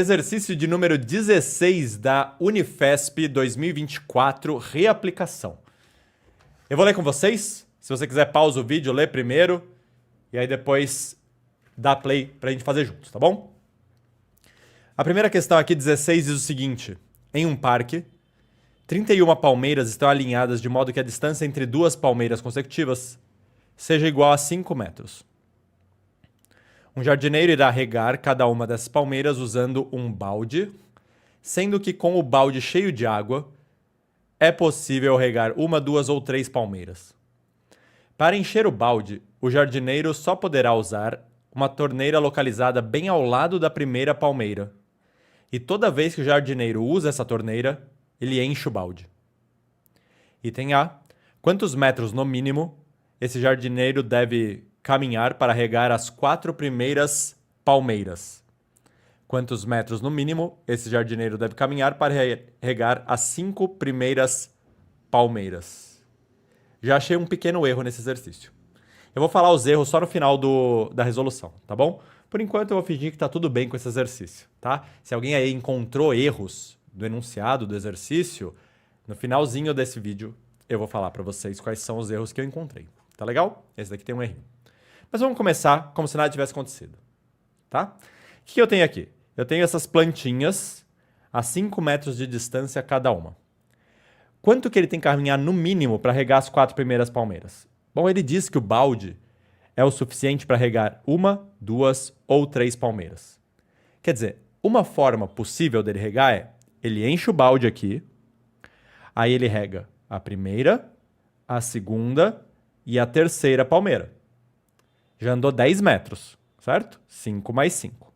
Exercício de número 16 da Unifesp 2024, reaplicação. Eu vou ler com vocês. Se você quiser, pausa o vídeo, lê primeiro e aí depois dá play pra gente fazer juntos, tá bom? A primeira questão aqui, 16, diz o seguinte. Em um parque, 31 palmeiras estão alinhadas de modo que a distância entre duas palmeiras consecutivas seja igual a 5 metros. Um jardineiro irá regar cada uma dessas palmeiras usando um balde, sendo que com o balde cheio de água, é possível regar uma, duas ou três palmeiras. Para encher o balde, o jardineiro só poderá usar uma torneira localizada bem ao lado da primeira palmeira. E toda vez que o jardineiro usa essa torneira, ele enche o balde. Item A. Quantos metros no mínimo esse jardineiro deve caminhar para regar as 4 primeiras palmeiras? Quantos metros no mínimo esse jardineiro deve caminhar para regar as 5 primeiras palmeiras? Já achei um pequeno erro nesse exercício. Eu vou falar os erros só no final da resolução, tá bom? Por enquanto eu vou fingir que tá tudo bem com esse exercício, tá? Se alguém aí encontrou erros do enunciado do exercício, no finalzinho desse vídeo eu vou falar para vocês quais são os erros que eu encontrei. Tá legal? Esse daqui tem um errinho. Mas vamos começar como se nada tivesse acontecido, tá? O que eu tenho aqui? Eu tenho essas plantinhas a 5 metros de distância cada uma. Quanto que ele tem que caminhar no mínimo para regar as 4 primeiras palmeiras? Bom, ele diz que o balde é o suficiente para regar uma, duas ou três palmeiras. Quer dizer, uma forma possível dele regar é, ele enche o balde aqui, aí ele rega a primeira, a segunda e a terceira palmeira. Já andou 10 metros, certo? 5 mais 5.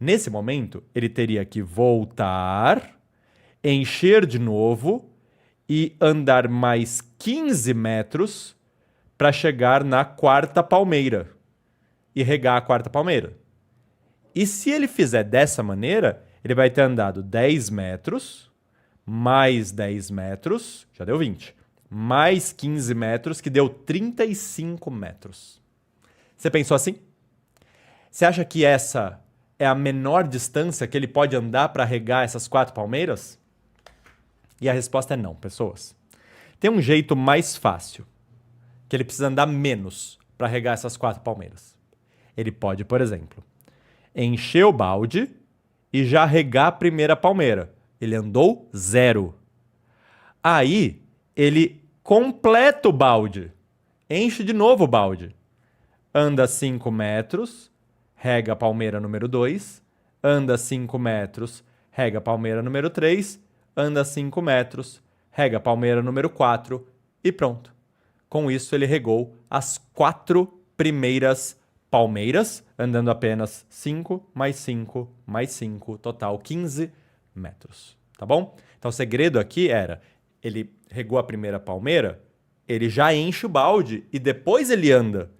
Nesse momento, ele teria que voltar, encher de novo e andar mais 15 metros para chegar na quarta palmeira e regar a quarta palmeira. E se ele fizer dessa maneira, ele vai ter andado 10 metros, mais 10 metros, já deu 20, mais 15 metros, que deu 35 metros. Você pensou assim? Você acha que essa é a menor distância que ele pode andar para regar essas 4 palmeiras? E a resposta é não, pessoas. Tem um jeito mais fácil, que ele precisa andar menos para regar essas 4 palmeiras. Ele pode, por exemplo, encher o balde e já regar a primeira palmeira. Ele andou 0. Aí, ele completa o balde, enche de novo o balde. Anda 5 metros, rega a palmeira número 2, anda 5 metros, rega a palmeira número 3, anda 5 metros, rega a palmeira número 4 e pronto. Com isso, ele regou as 4 primeiras palmeiras, andando apenas 5 mais 5 mais 5, total 15 metros, tá bom? Então, o segredo aqui era, ele regou a primeira palmeira, ele já enche o balde e depois ele anda.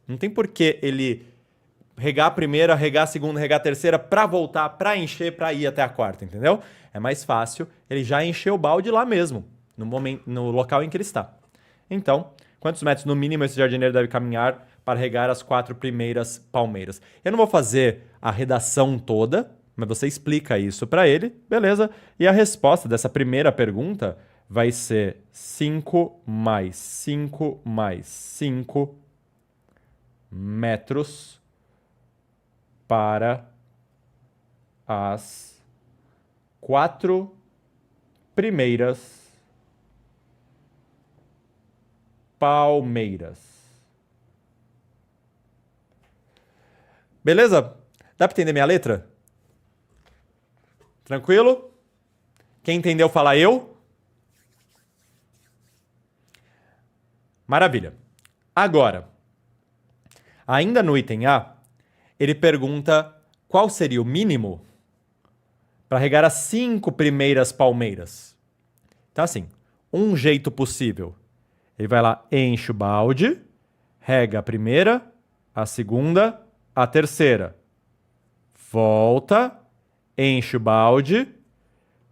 Não tem por que ele regar a primeira, regar a segunda, regar a terceira para voltar, para encher, para ir até a quarta, entendeu? É mais fácil ele já encher o balde lá mesmo, no local em que ele está. Então, quantos metros no mínimo esse jardineiro deve caminhar para regar as 4 primeiras palmeiras? Eu não vou fazer a redação toda, mas você explica isso para ele, beleza? E a resposta dessa primeira pergunta vai ser 5 mais 5 mais 5 metros para as 4 primeiras palmeiras. Beleza? Dá para entender minha letra? Tranquilo? Quem entendeu, fala eu. Maravilha. Agora, ainda no item A, ele pergunta qual seria o mínimo para regar as 5 primeiras palmeiras. Então, assim, um jeito possível. Ele vai lá, enche o balde, rega a primeira, a segunda, a terceira. Volta, enche o balde,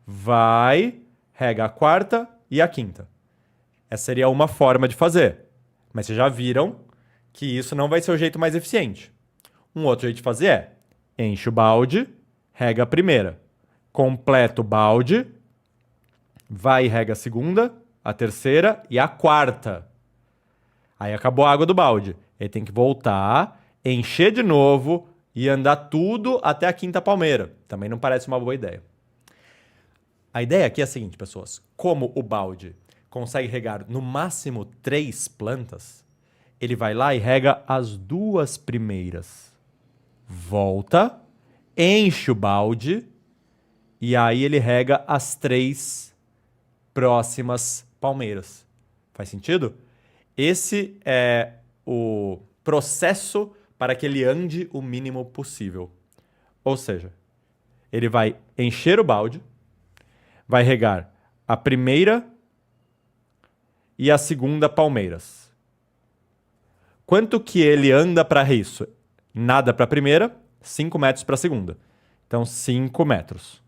vai, rega a quarta e a quinta. Essa seria uma forma de fazer. Mas vocês já viram que isso não vai ser o jeito mais eficiente. Um outro jeito de fazer é enche o balde, rega a primeira. Completa o balde, vai e rega a segunda, a terceira e a quarta. Aí acabou a água do balde. Ele tem que voltar, encher de novo e andar tudo até a quinta palmeira. Também não parece uma boa ideia. A ideia aqui é a seguinte, pessoas. Como o balde consegue regar no máximo 3 plantas, ele vai lá e rega as 2 primeiras. Volta, enche o balde e aí ele rega as 3 próximas palmeiras. Faz sentido? Esse é o processo para que ele ande o mínimo possível. Ou seja, ele vai encher o balde, vai regar a primeira e a segunda palmeiras. Quanto que ele anda para isso? Nada para a primeira, 5 metros para a segunda. Então, 5 metros.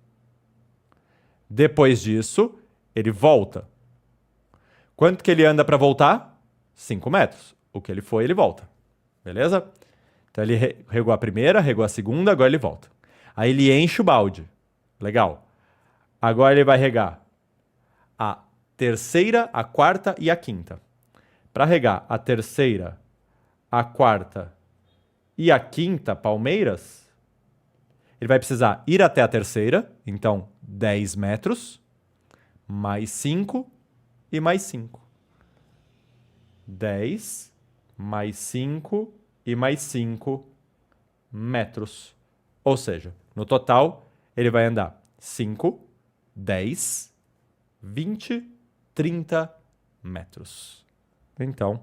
Depois disso, ele volta. Quanto que ele anda para voltar? 5 metros. O que ele foi, ele volta. Beleza? Então, ele regou a primeira, regou a segunda, agora ele volta. Aí ele enche o balde. Legal. Agora ele vai regar a terceira, a quarta e a quinta. Para regar a terceira, a quarta e a quinta palmeiras, ele vai precisar ir até a terceira, então 10 metros, mais 5 e mais 5. 10, mais 5 e mais 5 metros. Ou seja, no total, ele vai andar 5, 10, 20, 30 metros. Então,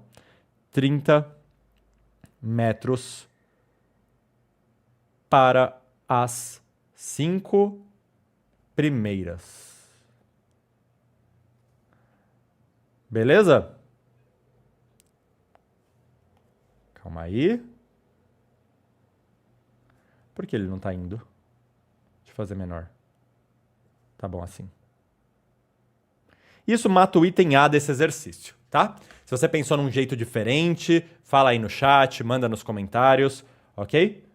30 metros para as 5 primeiras. Beleza? Calma aí. Por que ele não está indo? Deixa eu fazer menor. Tá bom assim. Isso mata o item A desse exercício, tá? Se você pensou num jeito diferente, fala aí no chat, manda nos comentários, ok?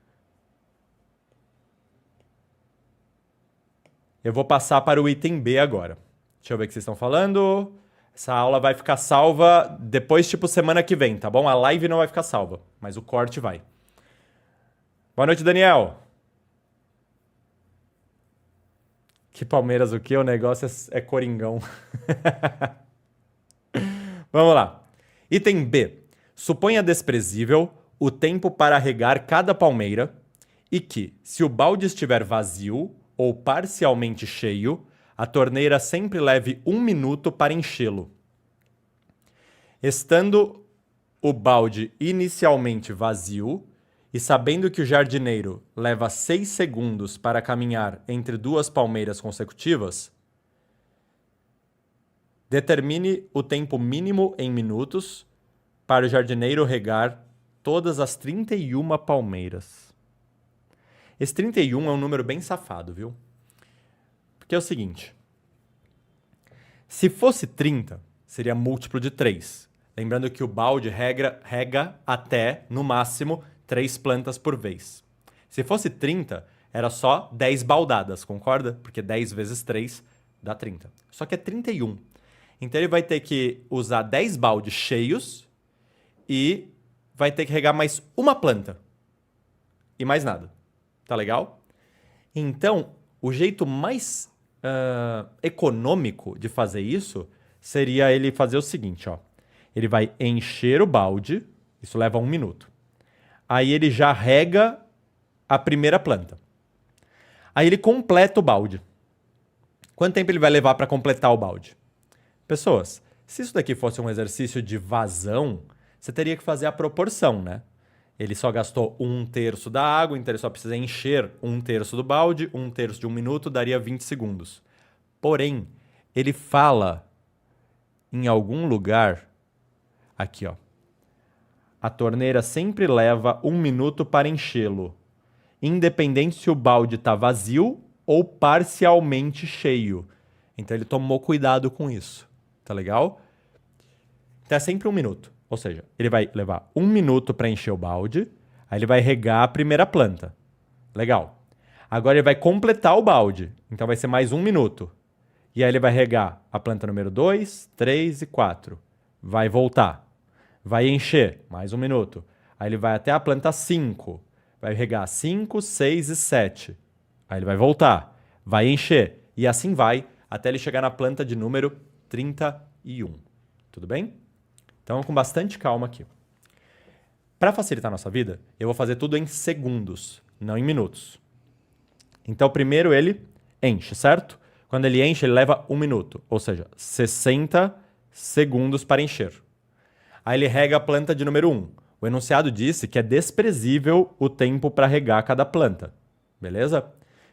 Eu vou passar para o item B agora. Deixa eu ver o que vocês estão falando. Essa aula vai ficar salva depois, tipo, semana que vem, tá bom? A live não vai ficar salva, mas o corte vai. Boa noite, Daniel. Que Palmeiras o quê? O negócio é Coringão. Vamos lá. Item B. Suponha desprezível o tempo para regar cada palmeira e que, se o balde estiver vazio ou parcialmente cheio, a torneira sempre leve 1 minuto para enchê-lo. Estando o balde inicialmente vazio e sabendo que o jardineiro leva 6 segundos para caminhar entre 2 palmeiras consecutivas, determine o tempo mínimo em minutos para o jardineiro regar todas as 31 palmeiras. Esse 31 é um número bem safado, viu? Porque é o seguinte. Se fosse 30, seria múltiplo de 3. Lembrando que o balde rega até, no máximo, 3 plantas por vez. Se fosse 30, era só 10 baldadas, concorda? Porque 10 vezes 3 dá 30. Só que é 31. Então ele vai ter que usar 10 baldes cheios e vai ter que regar mais uma planta. E mais nada. Tá legal? Então, o jeito mais econômico de fazer isso seria ele fazer o seguinte, ó. Ele vai encher o balde, isso leva 1 minuto. Aí ele já rega a primeira planta. Aí ele completa o balde. Quanto tempo ele vai levar para completar o balde? Pessoas, se isso daqui fosse um exercício de vazão, você teria que fazer a proporção, né? Ele só gastou 1/3 da água, então ele só precisa encher 1/3 do balde, 1/3 de 1 minuto daria 20 segundos. Porém, ele fala em algum lugar, aqui ó, a torneira sempre leva 1 minuto para enchê-lo, independente se o balde está vazio ou parcialmente cheio. Então ele tomou cuidado com isso, tá legal? Então é sempre 1 minuto. Ou seja, ele vai levar 1 minuto para encher o balde, aí ele vai regar a primeira planta. Legal. Agora ele vai completar o balde. Então vai ser mais 1 minuto. E aí ele vai regar a planta número 2, 3 e 4. Vai voltar. Vai encher, mais 1 minuto. Aí ele vai até a planta 5. Vai regar 5, 6 e 7. Aí ele vai voltar. Vai encher. E assim vai até ele chegar na planta de número 31. Tudo bem? Então, com bastante calma aqui. Para facilitar a nossa vida, eu vou fazer tudo em segundos, não em minutos. Então, primeiro ele enche, certo? Quando ele enche, ele leva 1 minuto, ou seja, 60 segundos para encher. Aí ele rega a planta de número 1. O enunciado disse que é desprezível o tempo para regar cada planta. Beleza?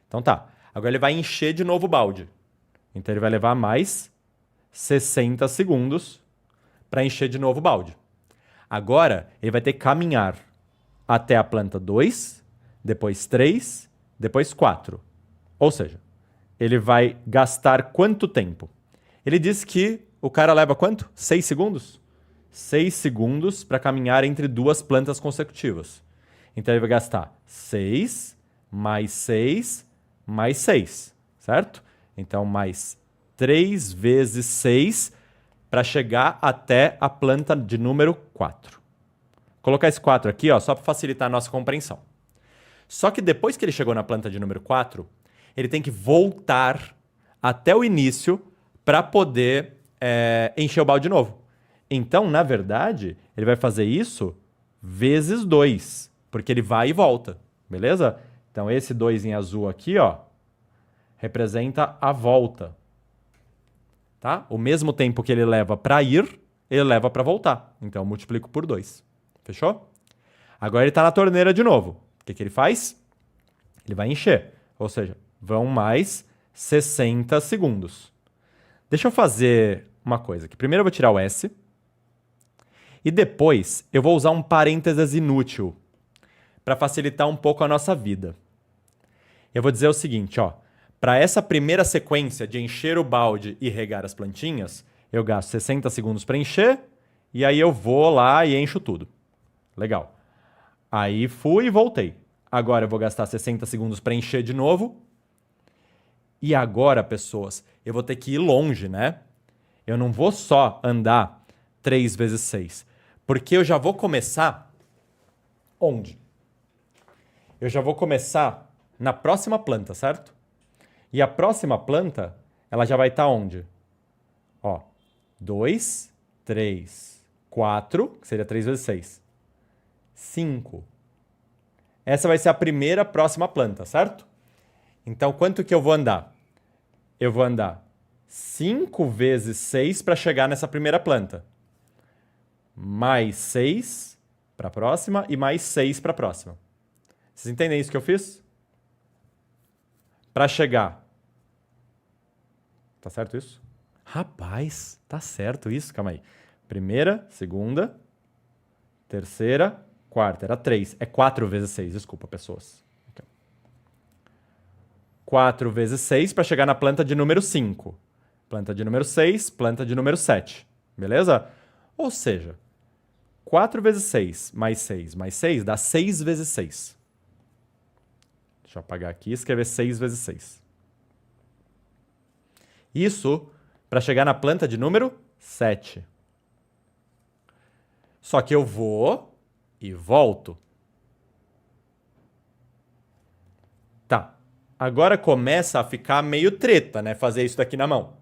Então tá. Agora ele vai encher de novo o balde. Então ele vai levar mais 60 segundos para encher de novo o balde. Agora ele vai ter que caminhar até a planta 2, depois 3, depois 4. Ou seja, ele vai gastar quanto tempo? Ele disse que o cara leva quanto? 6 segundos? 6 segundos para caminhar entre duas plantas consecutivas. Então ele vai gastar 6, mais 6, mais 6, certo? Então mais 3 vezes 6 para chegar até a planta de número 4. Vou colocar esse 4 aqui, ó, só para facilitar a nossa compreensão. Só que depois que ele chegou na planta de número 4, ele tem que voltar até o início para poder encher o balde de novo. Então, na verdade, ele vai fazer isso vezes 2, porque ele vai e volta, beleza? Então, esse 2 em azul aqui, ó, representa a volta. Tá? O mesmo tempo que ele leva para ir, ele leva para voltar. Então, eu multiplico por 2. Fechou? Agora ele está na torneira de novo. O que ele faz? Ele vai encher. Ou seja, vão mais 60 segundos. Deixa eu fazer uma coisa aqui. Primeiro eu vou tirar o S. E depois eu vou usar um parênteses inútil para facilitar um pouco a nossa vida. Eu vou dizer o seguinte, ó. Para essa primeira sequência de encher o balde e regar as plantinhas, eu gasto 60 segundos para encher e aí eu vou lá e encho tudo. Legal. Aí fui e voltei. Agora eu vou gastar 60 segundos para encher de novo. E agora, pessoas, eu vou ter que ir longe, né? Eu não vou só andar 3 vezes 6. Porque eu já vou começar... Onde? Eu já vou começar na próxima planta, certo? E a próxima planta, ela já vai estar onde? Ó, 2, 3, 4, que seria 3 vezes 6. 5. Essa vai ser a primeira próxima planta, certo? Então, quanto que eu vou andar? Eu vou andar 5 vezes 6 para chegar nessa primeira planta. Mais 6 para a próxima e mais 6 para a próxima. Vocês entendem isso que eu fiz? Para chegar. Tá certo isso? Rapaz, tá certo isso. Calma aí. Primeira, segunda, terceira, quarta. Era 3. É 4 vezes 6. Desculpa, pessoas. 4 vezes 6 para chegar na planta de número 5. Planta de número 6, planta de número 7. Beleza? Ou seja, 4 vezes 6 mais 6 mais 6 dá 6 vezes 6. Deixa eu apagar aqui e escrever 6 vezes 6. Isso para chegar na planta de número 7. Só que eu vou e volto. Tá. Agora começa a ficar meio treta, né? Fazer isso daqui na mão.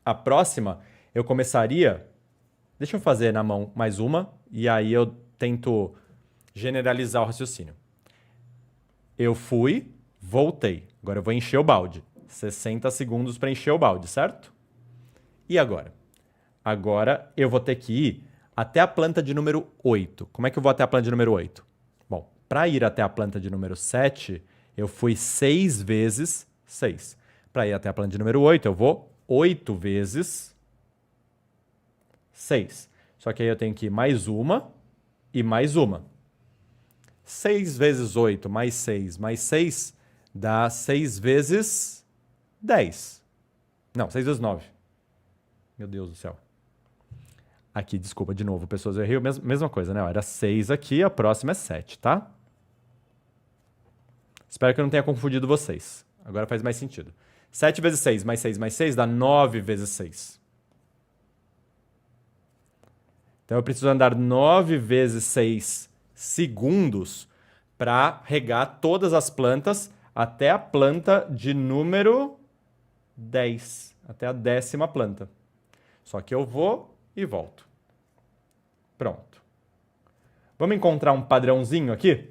A próxima, eu começaria... Deixa eu fazer na mão mais uma, e aí eu tento generalizar o raciocínio. Eu fui, voltei. Agora eu vou encher o balde. 60 segundos para encher o balde, certo? E agora? Agora eu vou ter que ir até a planta de número 8. Como é que eu vou até a planta de número 8? Bom, para ir até a planta de número 7, eu fui 6 vezes 6. Para ir até a planta de número 8, eu vou 8 vezes 6. Só que aí eu tenho que ir mais uma e mais uma. 6 vezes 8 mais 6 mais 6 dá 6 vezes 10. Não, 6 vezes 9. Meu Deus do céu. Aqui, desculpa, de novo, pessoas, eu errei a mesma coisa, né? Era 6 aqui, a próxima é 7, tá? Espero que eu não tenha confundido vocês. Agora faz mais sentido. 7 vezes 6 mais 6 mais 6 dá 9 vezes 6. Então eu preciso andar 9 vezes 6 segundos para regar todas as plantas até a planta de número 10. Até a 10ª planta. Só que eu vou e volto. Pronto. Vamos encontrar um padrãozinho aqui?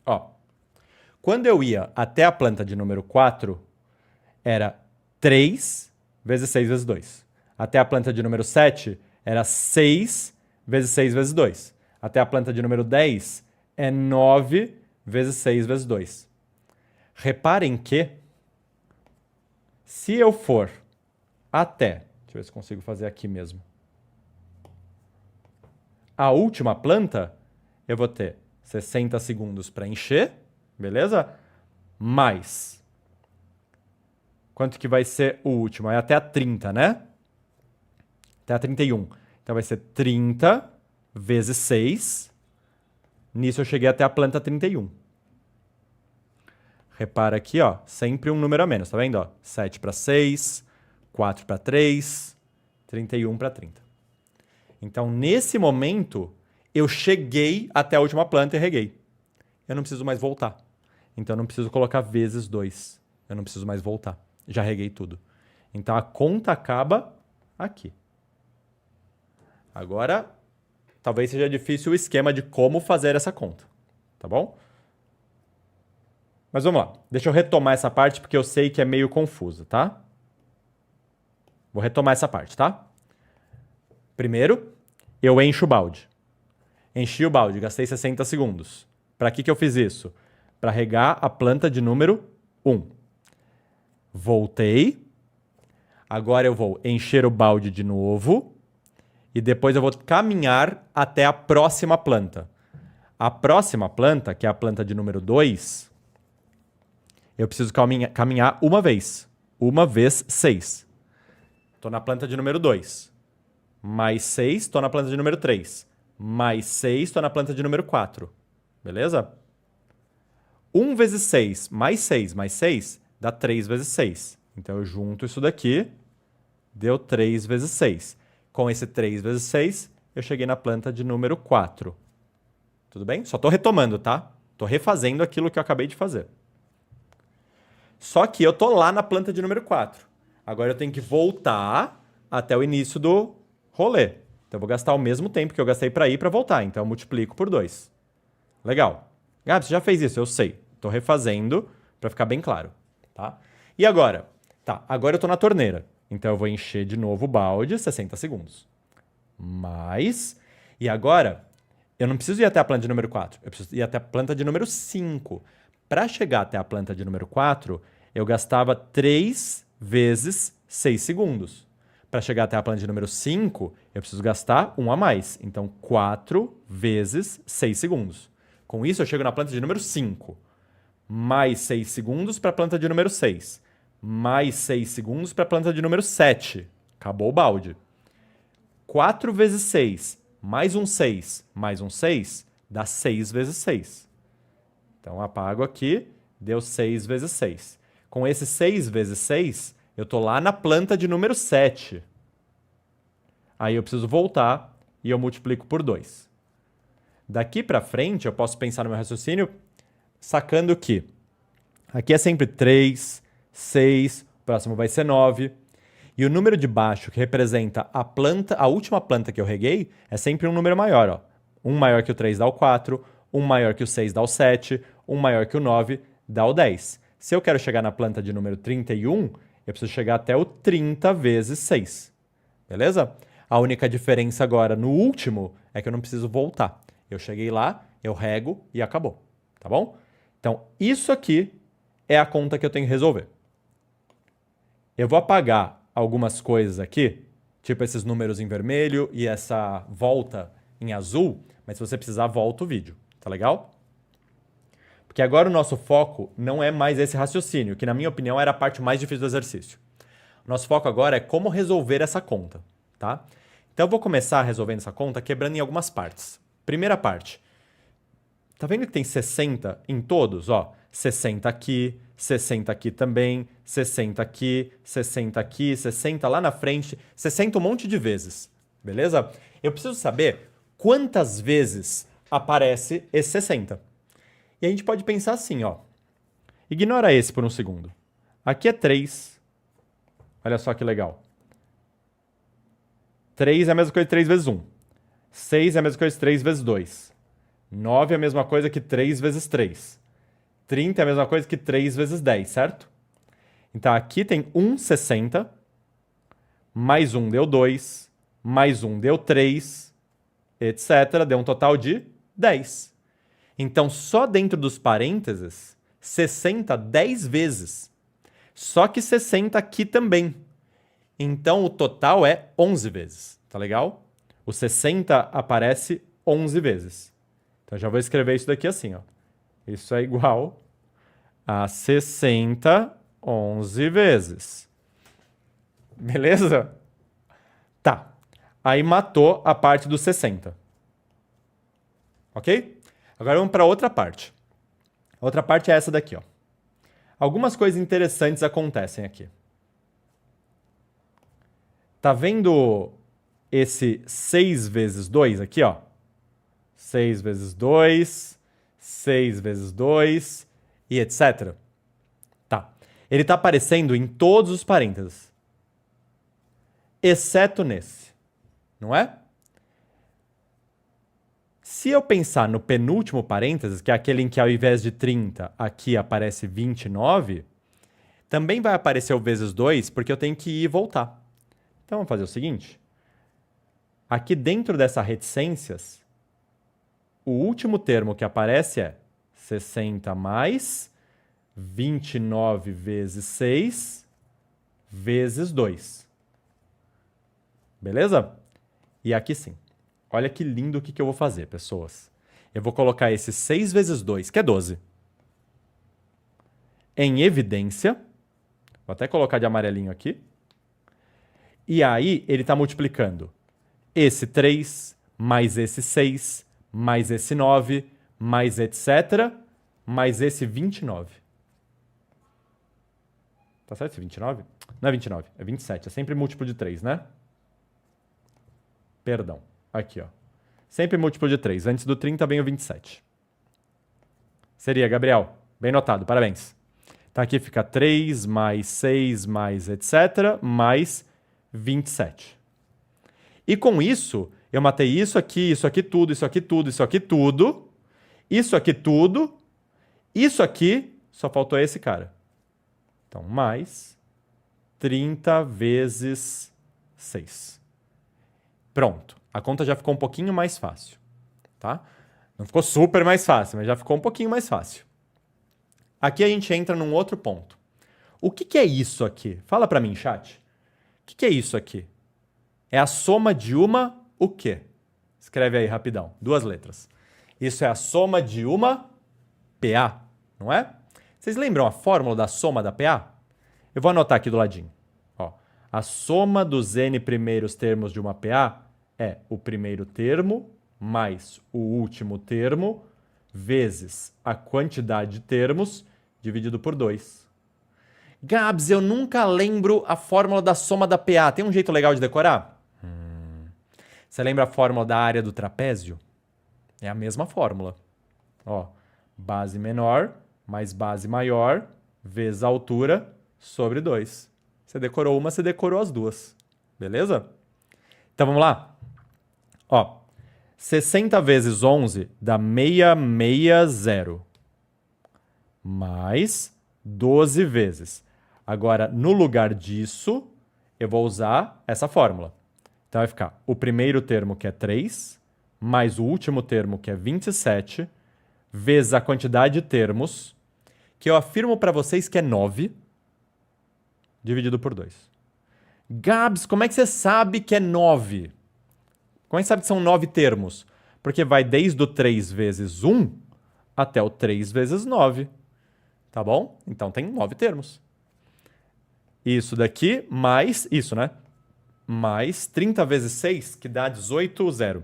Ó, quando eu ia até a planta de número 4, era 3 vezes 6 vezes 2. Até a planta de número 7, era 6 vezes 6 vezes 2. Até a planta de número 10, é 9 vezes 6 vezes 2. Reparem que, se eu for até, deixa eu ver se consigo fazer aqui mesmo, a última planta, eu vou ter 60 segundos para encher, beleza? Mais. Quanto que vai ser o último? É até a 30, né? Até a 31. Então vai ser 30 vezes 6. Nisso eu cheguei até a planta 31. Repara aqui, ó, sempre um número a menos, tá vendo? Ó, 7 para 6, 4 para 3, 31 para 30. Então, nesse momento, eu cheguei até a última planta e reguei. Eu não preciso mais voltar. Então, eu não preciso colocar vezes 2. Eu não preciso mais voltar. Já reguei tudo. Então, a conta acaba aqui. Agora, talvez seja difícil o esquema de como fazer essa conta. Tá bom? Mas vamos lá. Deixa eu retomar essa parte porque eu sei que é meio confuso, tá? Vou retomar essa parte, tá? Primeiro, eu encho o balde. Enchi o balde, gastei 60 segundos. Para que eu fiz isso? Para regar a planta de número 1. Voltei. Agora eu vou encher o balde de novo. E depois eu vou caminhar até a próxima planta. A próxima planta, que é a planta de número 2, eu preciso caminhar uma vez. Uma vez 6. Estou na planta de número 2. Mais 6, estou na planta de número 3. Mais 6, estou na planta de número 4. Beleza? 1 vezes 6 mais 6 mais 6 dá 3 vezes 6. Então eu junto isso daqui, deu 3 vezes 6. Com esse 3 vezes 6, eu cheguei na planta de número 4. Tudo bem? Só estou retomando, tá? Estou refazendo aquilo que eu acabei de fazer. Só que eu estou lá na planta de número 4. Agora eu tenho que voltar até o início do rolê. Então eu vou gastar o mesmo tempo que eu gastei para ir para voltar. Então eu multiplico por 2. Legal. Gabi, você já fez isso? Eu sei. Estou refazendo para ficar bem claro. Tá? E agora? Tá, agora eu estou na torneira. Então eu vou encher de novo o balde, 60 segundos. Mais. E agora, eu não preciso ir até a planta de número 4. Eu preciso ir até a planta de número 5. Para chegar até a planta de número 4, eu gastava 3 vezes 6 segundos. Para chegar até a planta de número 5, eu preciso gastar 1 a mais. Então, 4 vezes 6 segundos. Com isso, eu chego na planta de número 5. Mais 6 segundos para a planta de número 6. Mais 6 segundos para a planta de número 7. Acabou o balde. 4 vezes 6, mais um 6, mais um 6, dá 6 vezes 6. Então, apago aqui, deu 6 vezes 6. Com esse 6 vezes 6, eu estou lá na planta de número 7. Aí eu preciso voltar e eu multiplico por 2. Daqui para frente, eu posso pensar no meu raciocínio sacando que aqui é sempre 3, 6, o próximo vai ser 9. E o número de baixo, que representa a planta, a última planta que eu reguei, é sempre um número maior. Ó. 1 maior que o 3 dá o 4, 1 maior que o 6 dá o 7, 1 maior que o 9 dá o 10. Se eu quero chegar na planta de número 31, eu preciso chegar até o 30 vezes 6. Beleza? A única diferença agora no último é que eu não preciso voltar. Eu cheguei lá, eu rego e acabou. Tá bom? Então, isso aqui é a conta que eu tenho que resolver. Eu vou apagar algumas coisas aqui, tipo esses números em vermelho e essa volta em azul, mas se você precisar, volta o vídeo. Tá legal? Porque agora o nosso foco não é mais esse raciocínio, que na minha opinião era a parte mais difícil do exercício. O nosso foco agora é como resolver essa conta, tá? Então eu vou começar resolvendo essa conta quebrando em algumas partes. Primeira parte, Tá vendo que tem 60 em todos? Ó, 60 aqui também, 60 aqui, 60 lá na frente, 60 um monte de vezes, beleza? Eu preciso saber quantas vezes aparece esse 60. E a gente pode pensar assim, ó. Ignora esse por um segundo. Aqui é 3. Olha só que legal. 3 é a mesma coisa que 3 vezes 1. 6 é a mesma coisa que 3 vezes 2. 9 é a mesma coisa que 3 vezes 3. 30 é a mesma coisa que 3 vezes 10, certo? Então aqui tem 60, mais 1 deu 2, mais 1 deu 3, etc. Deu um total de 10. Então só dentro dos parênteses, 60 10 vezes. Só que 60 aqui também. Então o total é 11 vezes, tá legal? O 60 aparece 11 vezes. Então já vou escrever isso daqui assim, ó. Isso é igual a 60 11 vezes. Beleza? Tá. Aí matou a parte dos 60. Ok? Agora vamos para outra parte. A outra parte é essa daqui, ó. Algumas coisas interessantes acontecem aqui. Tá vendo esse 6 vezes 2 aqui, ó? 6 vezes 2, 6 vezes 2 e etc. Tá. Ele tá aparecendo em todos os parênteses. Exceto nesse. Não é? Se eu pensar no penúltimo parênteses, que é aquele em que ao invés de 30 aqui aparece 29, também vai aparecer o vezes 2 porque eu tenho que ir e voltar. Então vamos fazer o seguinte. Aqui dentro dessa reticências, o último termo que aparece é 60 mais 29 vezes 6 vezes 2. Beleza? E aqui sim. Olha que lindo o que eu vou fazer, pessoas. Eu vou colocar esse 6 vezes 2, que é 12, em evidência. Vou até colocar de amarelinho aqui. E aí ele está multiplicando esse 3, mais esse 6, mais esse 9, mais etc., mais esse 29. Tá certo esse 29? Não é 29, é 27. É sempre múltiplo de 3, né? Perdão. Aqui, ó. Sempre múltiplo de 3. Antes do 30 vem o 27. Seria, Gabriel. Bem notado, parabéns. Então aqui fica 3 mais 6 mais etc. mais 27. E com isso, eu matei isso aqui tudo, isso aqui tudo, isso aqui tudo, isso aqui tudo, isso aqui, só faltou esse cara. Então, mais 30 vezes 6. Pronto. A conta já ficou um pouquinho mais fácil, tá? Não ficou super mais fácil, mas já ficou um pouquinho mais fácil. Aqui a gente entra num outro ponto. O que é isso aqui? Fala para mim, chat. O que é isso aqui? É a soma de uma o quê? Escreve aí rapidão, 2 letras. Isso é a soma de uma PA, não é? Vocês lembram a fórmula da soma da PA? Eu vou anotar aqui do ladinho. Ó, a soma dos n primeiros termos de uma PA é o primeiro termo mais o último termo vezes a quantidade de termos dividido por 2. Gabs, eu nunca lembro a fórmula da soma da PA. Tem um jeito legal de decorar? Você lembra a fórmula da área do trapézio? É a mesma fórmula. Ó, base menor mais base maior vezes a altura sobre 2. Você decorou uma, você decorou as duas. Beleza? Então vamos lá? Ó, 60 vezes 11 dá 660. Mais 12 vezes. Agora, no lugar disso, eu vou usar essa fórmula. Então vai ficar o primeiro termo, que é 3, mais o último termo, que é 27, vezes a quantidade de termos, que eu afirmo para vocês que é 9, dividido por 2. Gabs, como é que você sabe que é 9? Como é que você sabe que são 9 termos? Porque vai desde o 3 vezes 1 até o 3 vezes 9. Tá bom? Então tem 9 termos. Isso daqui mais isso, né? Mais 30 vezes 6, que dá 18, 0.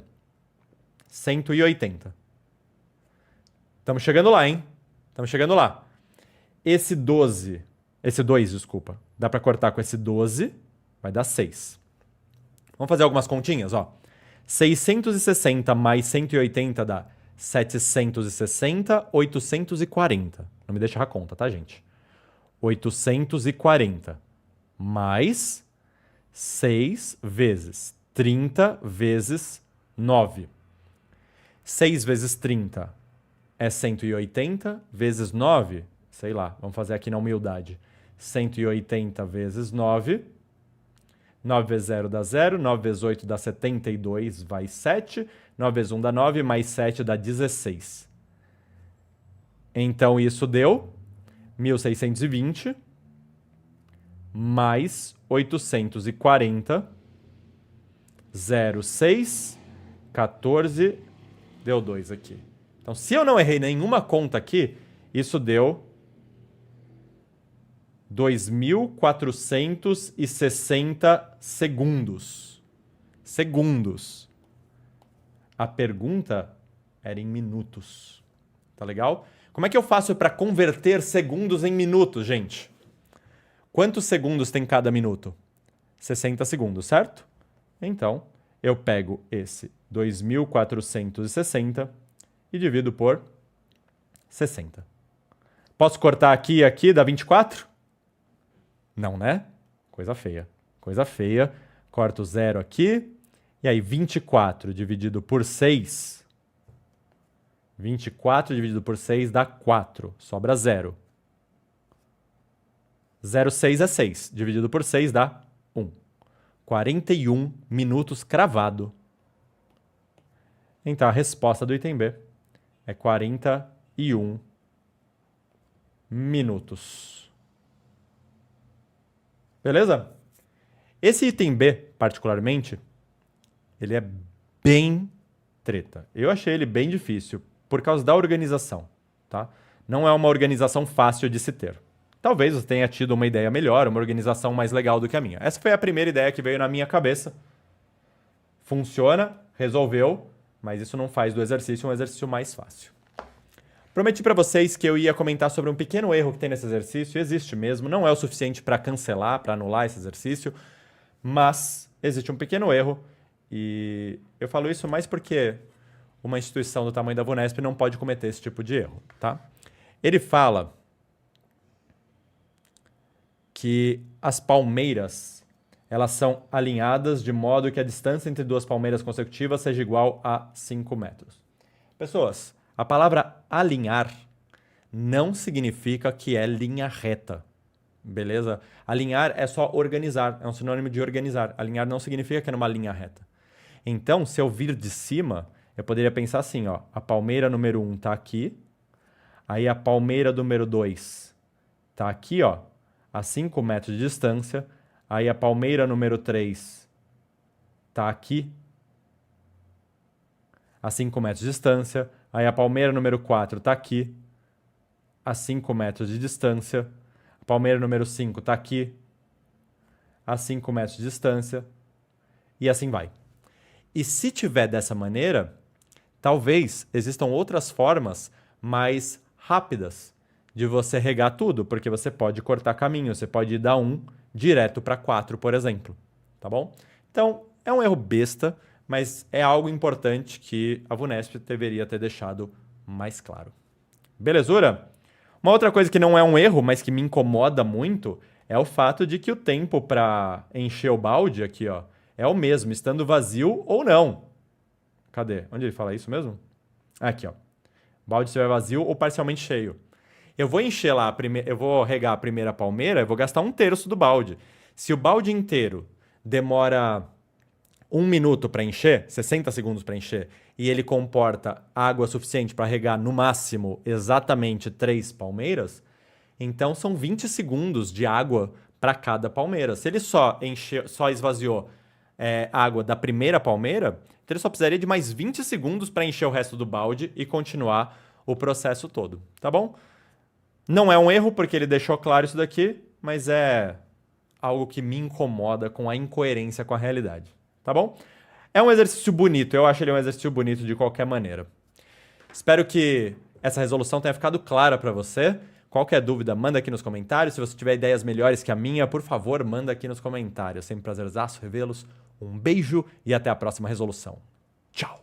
180. Estamos chegando lá, hein? Estamos chegando lá. Esse 2, desculpa. Dá para cortar com esse 12, vai dar 6. Vamos fazer algumas continhas, ó. 660 mais 180 dá 760, 840. Não me deixa errar a conta, tá, gente? 840 mais 6 vezes 30 vezes 9. 6 vezes 30 é 180 vezes 9, sei lá, vamos fazer aqui na humildade. 180 vezes 9. 9 vezes 0 dá 0, 9 vezes 8 dá 72, vai 7. 9 vezes 1 dá 9, mais 7 dá 16. Então isso deu 1.620 mais 840, 0, 6, 14, deu 2 aqui. Então, se eu não errei nenhuma conta aqui, isso deu 2.460 segundos. Segundos. A pergunta era em minutos. Tá legal? Como é que eu faço para converter segundos em minutos, gente? Quantos segundos tem cada minuto? 60 segundos, certo? Então, eu pego esse 2.460 e divido por 60. Posso cortar aqui e aqui, dá 24? Não, né? Coisa feia. Coisa feia. Corto o 0 aqui. E aí, 24 dividido por 6. 24 dividido por 6 dá 4. Sobra 0. 0,6 é 6. Dividido por 6 dá 1. 41 minutos cravado. Então, a resposta do item B é 41 minutos. Beleza? Esse item B, particularmente, ele é bem treta. Eu achei ele bem difícil por causa da organização, tá? Não é uma organização fácil de se ter. Talvez você tenha tido uma ideia melhor, uma organização mais legal do que a minha. Essa foi a primeira ideia que veio na minha cabeça. Funciona, resolveu, mas isso não faz do exercício um exercício mais fácil. Prometi para vocês que eu ia comentar sobre um pequeno erro que tem nesse exercício. Existe mesmo, não é o suficiente para cancelar, para anular esse exercício, mas existe um pequeno erro e eu falo isso mais porque uma instituição do tamanho da VUNESP não pode cometer esse tipo de erro, tá? Ele fala que as palmeiras, elas são alinhadas de modo que a distância entre duas palmeiras consecutivas seja igual a 5 metros. Pessoas, a palavra alinhar não significa que é linha reta, beleza? Alinhar é só organizar, é um sinônimo de organizar. Alinhar não significa que é numa linha reta. Então, se eu vir de cima, eu poderia pensar assim, ó, a palmeira número 1 tá aqui, aí a palmeira número 2 tá aqui, ó, a 5 metros de distância, aí a palmeira número 3 tá aqui, a 5 metros de distância, aí a palmeira número 4 tá aqui, a 5 metros de distância, a palmeira número 5 tá aqui, a 5 metros de distância, e assim vai. E se tiver dessa maneira, talvez existam outras formas mais rápidas de você regar tudo, porque você pode cortar caminho, você pode ir da 1 direto para 4, por exemplo, tá bom? Então, é um erro besta, mas é algo importante que a VUNESP deveria ter deixado mais claro. Belezura? Uma outra coisa que não é um erro, mas que me incomoda muito, é o fato de que o tempo para encher o balde aqui, ó, é o mesmo, estando vazio ou não. Cadê? Onde ele fala isso mesmo? Aqui, ó. Balde estiver vazio ou parcialmente cheio. Eu vou encher lá, eu vou regar a primeira palmeira, eu vou gastar 1/3 do balde. Se o balde inteiro demora 1 minuto para encher, 60 segundos para encher, e ele comporta água suficiente para regar no máximo exatamente 3 palmeiras, então são 20 segundos de água para cada palmeira. Se ele só esvaziou água da primeira palmeira, então ele só precisaria de mais 20 segundos para encher o resto do balde e continuar o processo todo, tá bom? Não é um erro, porque ele deixou claro isso daqui, mas é algo que me incomoda com a incoerência com a realidade, tá bom? É um exercício bonito, eu acho ele um exercício bonito de qualquer maneira. Espero que essa resolução tenha ficado clara para você. Qualquer dúvida, manda aqui nos comentários. Se você tiver ideias melhores que a minha, por favor, manda aqui nos comentários. Sempre prazerzaço revê-los. Um beijo e até a próxima resolução. Tchau!